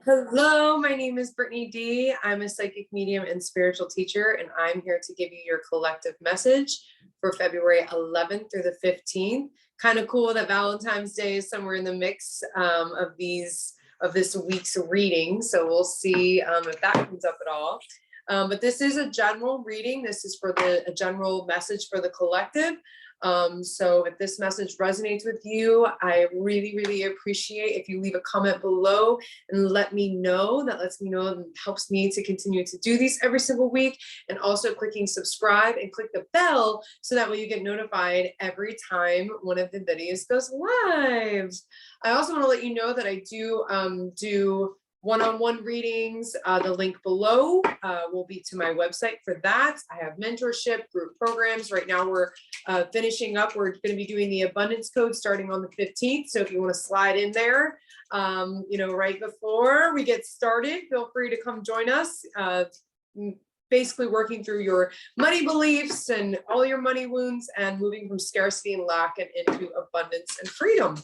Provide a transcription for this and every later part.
Hello, my name is Brittany D. I'm a psychic medium and spiritual teacher, and I'm here to give you your collective message for February 11th through the 15th. Kind of cool that Valentine's Day is somewhere in the mix of this week's reading. So we'll see if that comes up at all. But this is a general reading. This is for a general message for the collective. So if this message resonates with you, I really appreciate if you leave a comment below and let me know. That lets me know and helps me to continue to do these every single week, and also clicking subscribe and click the bell so that way you get notified every time one of the videos goes live. I also want to let you know that I do one-on-one readings. The link below will be to my website for that. I have mentorship, group programs. Right now we're finishing up. We're going to be doing the abundance code starting on the 15th. So if you want to slide in there, right before we get started, feel free to come join us. Basically working through your money beliefs and all your money wounds and moving from scarcity and lack and into abundance and freedom.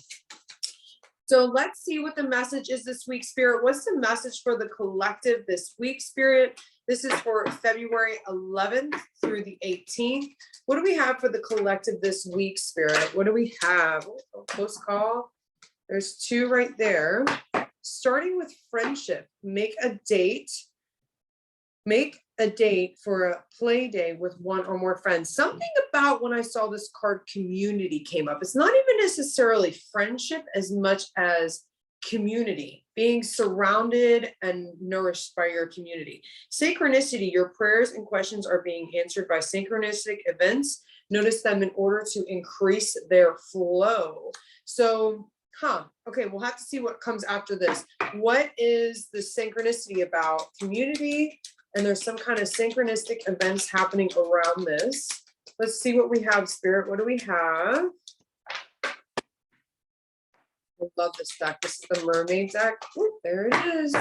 So let's see what the message is this week, Spirit. What's the message for the collective this week, Spirit? This is for February 11th through the 18th. What do we have for the collective this week, Spirit? What do we have? Oh, close call. There's two right there. Starting with friendship. Make a date for a play day with one or more friends. Something about when I saw this card community came up. It's not even necessarily friendship as much as community, being surrounded and nourished by your community. Synchronicity, your prayers and questions are being answered by synchronistic events. Notice them in order to increase their flow. So, okay, we'll have to see what comes after this. What is the synchronicity about? Community, and there's some kind of synchronistic events happening around this. Let's see what we have, Spirit. What do we have? I love this deck. This is the Mermaid deck. Ooh, there it is.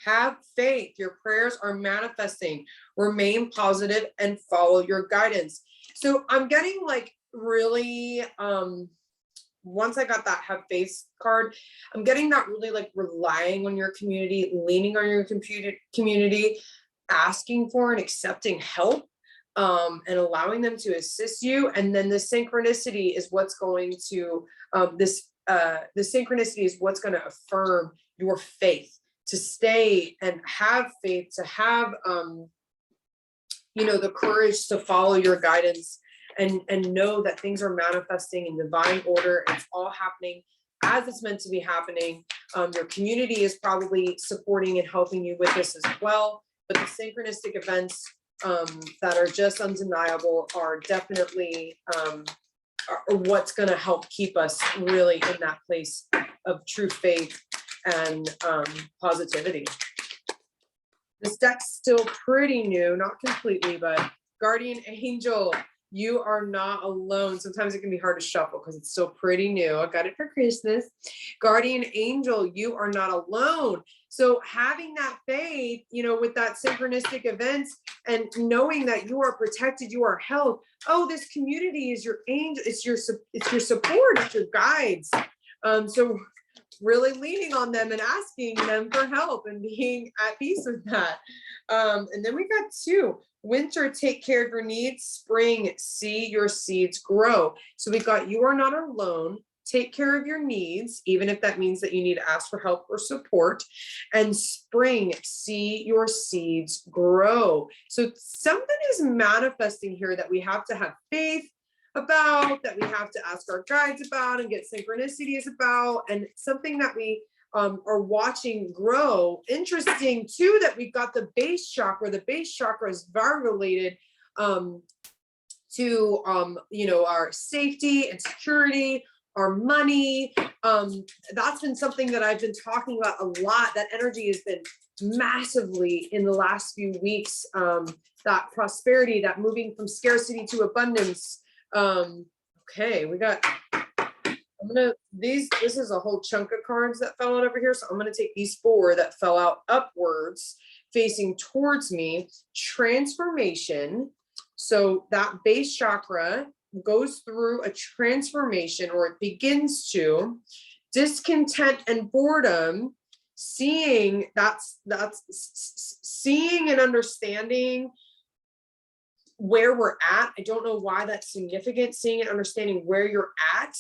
Have faith. Your prayers are manifesting. Remain positive and follow your guidance. So I'm getting like really, once I got that have faith card, I'm getting that really like relying on your community, leaning on your community, asking for and accepting help, and allowing them to assist you. And then the synchronicity is what's going to, the synchronicity is what's going to affirm your faith, to stay and have faith, to have, the courage to follow your guidance. And know that things are manifesting in divine order. It's all happening as it's meant to be happening. Your community is probably supporting and helping you with this as well. But the synchronistic events that are just undeniable are definitely are what's going to help keep us really in that place of true faith and positivity. This deck's still pretty new, not completely, but Guardian Angel. You are not alone. Sometimes it can be hard to shuffle because it's still pretty new. I got it for Christmas. Guardian Angel, you are not alone. So having that faith, with that synchronistic events and knowing that you are protected, you are held. Oh, this community is your angel. It's your support. It's your guides. So really leaning on them and asking them for help and being at peace with that. And then we got two. Winter, take care of your needs. Spring, see your seeds grow. So we got you are not alone. Take care of your needs, even if that means that you need to ask for help or support. And spring, see your seeds grow. So something is manifesting here that we have to have faith about, that we have to ask our guides about and get synchronicities about, and something that we are watching grow. Interesting too that we got the base chakra. The base chakra is very related to our safety and security, our money. That's been something that I've been talking about a lot. That energy has been massively in the last few weeks. That prosperity, that moving from scarcity to abundance. Okay, we got this is a whole chunk of cards that fell out over here. So I'm going to take these four that fell out upwards, facing towards me. Transformation. So that base chakra goes through a transformation, or it begins to, discontent and boredom, seeing seeing and understanding where we're at. I don't know why that's significant. Seeing and understanding where you're at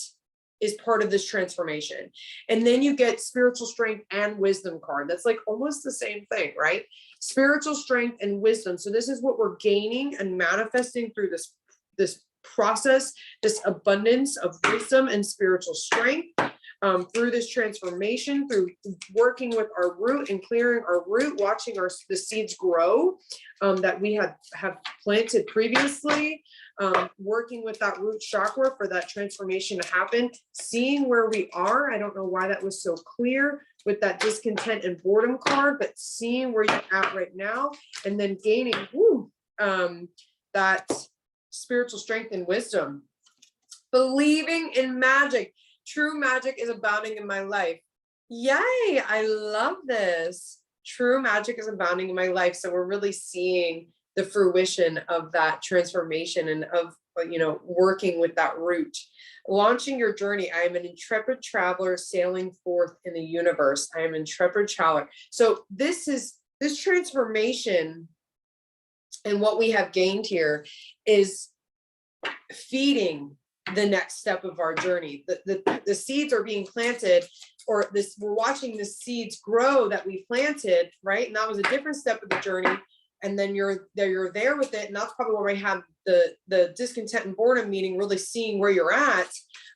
is part of this transformation. And then you get spiritual strength and wisdom card. That's like almost the same thing, right? Spiritual strength and wisdom. So this is what we're gaining and manifesting through this process, this abundance of wisdom and spiritual strength, through this transformation, through working with our root and clearing our root, watching the seeds grow that we have planted previously, working with that root chakra for that transformation to happen, seeing where we are. I don't know why that was so clear with that discontent and boredom card, but seeing where you're at right now, and then gaining that spiritual strength and wisdom. Believing in magic. True magic is abounding in my life. Yay, I love this. True magic is abounding in my life. So we're really seeing the fruition of that transformation and of, working with that root. Launching your journey. I am an intrepid traveler sailing forth in the universe. I am an intrepid traveler. So this transformation and what we have gained here is feeding the next step of our journey. The seeds are being planted, or we're watching the seeds grow that we planted, right? And that was a different step of the journey. And then you're there with it. And that's probably where we have the discontent and boredom meeting, really seeing where you're at.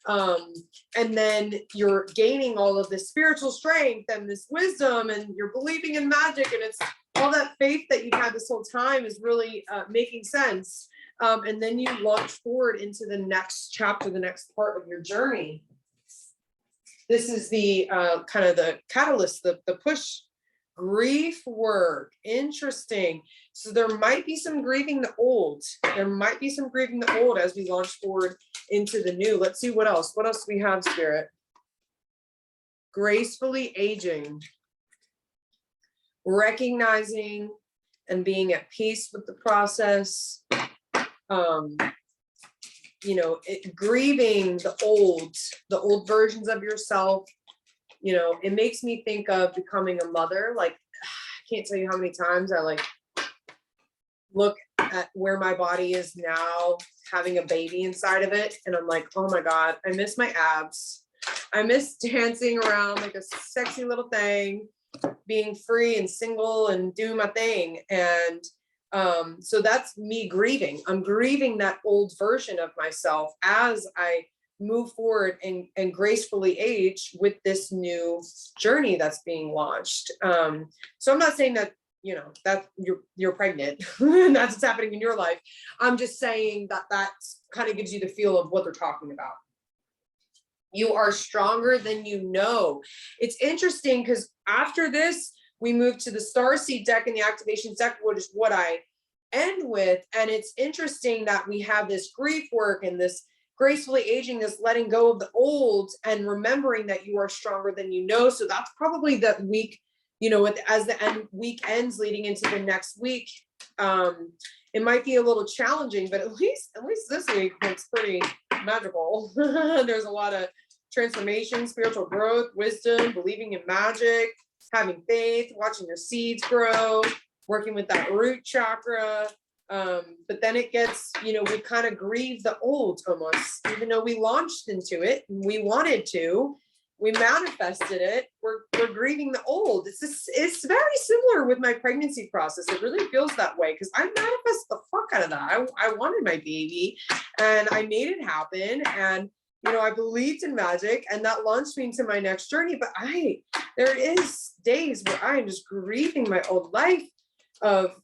And then you're gaining all of this spiritual strength and this wisdom, and you're believing in magic, and it's all that faith that you've had this whole time is really making sense. And then you launch forward into the next chapter, the next part of your journey. This is the kind of the catalyst, the push. Grief work. Interesting. So there might be some grieving the old. There might be some grieving the old as we launch forward into the new. Let's see what else. What else do we have, Spirit? Gracefully aging. Recognizing and being at peace with the process. Grieving the old versions of yourself. It makes me think of becoming a mother. Like, I can't tell you how many times I look at where my body is now, having a baby inside of it, and I'm like, oh my God, I miss my abs. I miss dancing around like a sexy little thing, being free and single and doing my thing. And so that's me grieving. I'm grieving that old version of myself as I move forward and gracefully age with this new journey that's being launched. So I'm not saying that, that you're pregnant and that's what's happening in your life. I'm just saying that kind of gives you the feel of what they're talking about. You are stronger than you know. It's interesting because after this, we move to the Starseed deck and the Activation deck, which is what I end with. And it's interesting that we have this grief work and this gracefully aging, this letting go of the old and remembering that you are stronger than you know. So that's probably the week, as the week ends leading into the next week. It might be a little challenging, but at least this week looks pretty magical. There's a lot of transformation, spiritual growth, wisdom, believing in magic, having faith, watching your seeds grow, working with that root chakra. But then it gets, we kind of grieve the old almost, even though we launched into it and we wanted to, we manifested it. We're grieving the old. It's very similar with my pregnancy process. It really feels that way because I manifested the fuck out of that. I wanted my baby and I made it happen. And I believed in magic, and that launched me into my next journey. But there is days where I am just grieving my old life of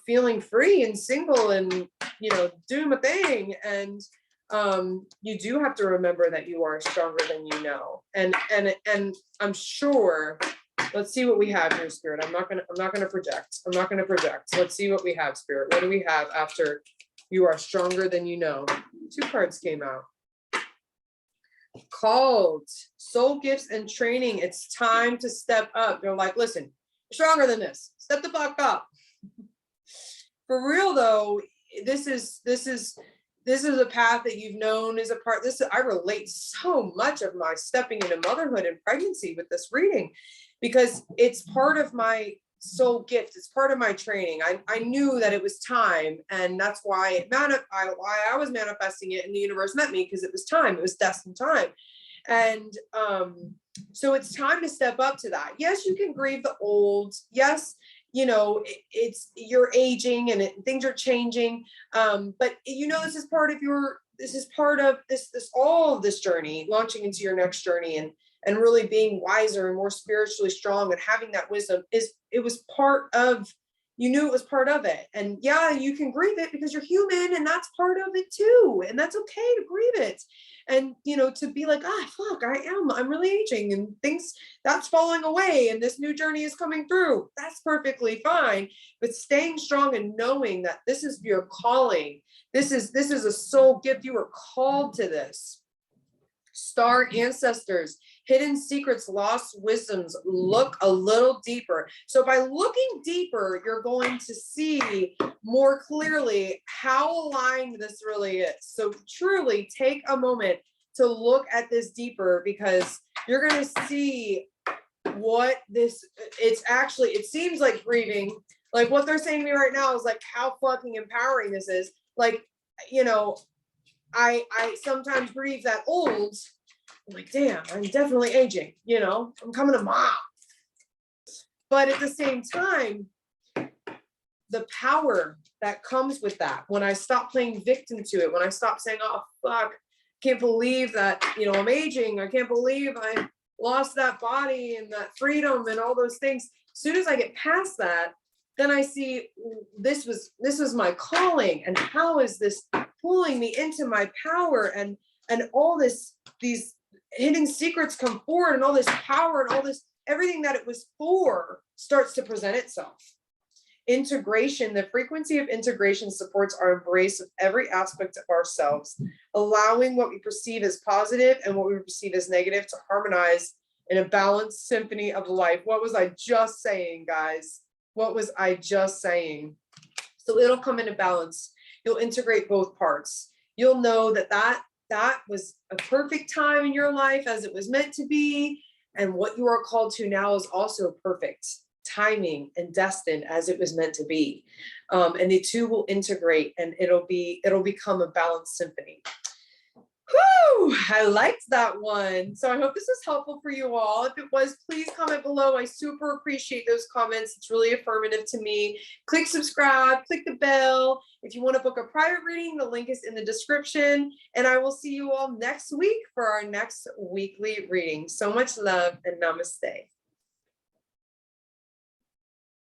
feeling free and single and, doing my thing. And you do have to remember that you are stronger than you know. And I'm sure, let's see what we have here, Spirit. I'm not gonna project. Let's see what we have, Spirit. What do we have after you are stronger than you know? 2 cards came out. Called soul gifts and training. It's time to step up. They're like, listen, you're stronger than this. Step the fuck up. For real though, this is this is a path that you've known is a part. I relate so much of my stepping into motherhood and pregnancy with this reading, because it's part of my soul gift. It's part of my training. I knew that it was time, and that's why why I was manifesting it, and the universe met me, because it was time. It was destined time. And so it's time to step up to that. Yes, you can grieve the old. Yes, you know, you're aging and things are changing. But you know, this is part of all of this journey, launching into your next journey, and really being wiser and more spiritually strong, and having that wisdom it was part of, you knew it was part of it. And yeah, you can grieve it because you're human, and that's part of it too. And that's okay to grieve it. And, you know, to be like, fuck, I'm really aging, and things that's falling away, and this new journey is coming through. That's perfectly fine. But staying strong and knowing that this is your calling. This is a soul gift. You were called to this. Star ancestors, hidden secrets, lost wisdoms. Look a little deeper. So by looking deeper, you're going to see more clearly how aligned this really is. So truly take a moment to look at this deeper, because you're going to see what it seems like grieving. Like what they're saying to me right now is like how fucking empowering this is. Like, you know, I sometimes grieve that old. I'm like, damn, I'm definitely aging, you know, I'm coming to mom. But at the same time, the power that comes with that, when I stop playing victim to it, when I stop saying, oh, fuck, can't believe that, you know, I'm aging. I can't believe I lost that body and that freedom and all those things. As soon as I get past that, then I see this was my calling, and how is this pulling me into my power, and all these hidden secrets come forward, and all this power and all this, everything that it was for starts to present itself. Integration, the frequency of integration supports our embrace of every aspect of ourselves, allowing what we perceive as positive and what we perceive as negative to harmonize in a balanced symphony of life. What was I just saying, guys? What was I just saying? So it'll come into balance. You'll integrate both parts. You'll know that was a perfect time in your life as it was meant to be. And what you are called to now is also perfect timing and destined as it was meant to be. And the two will integrate, and it'll become a balanced symphony. Whew, I liked that one. So I hope this was helpful for you all. If it was, please comment below. I super appreciate those comments. It's really affirmative to me. Click subscribe, click the bell. If you want to book a private reading, the link is in the description. And I will see you all next week for our next weekly reading. So much love, and namaste.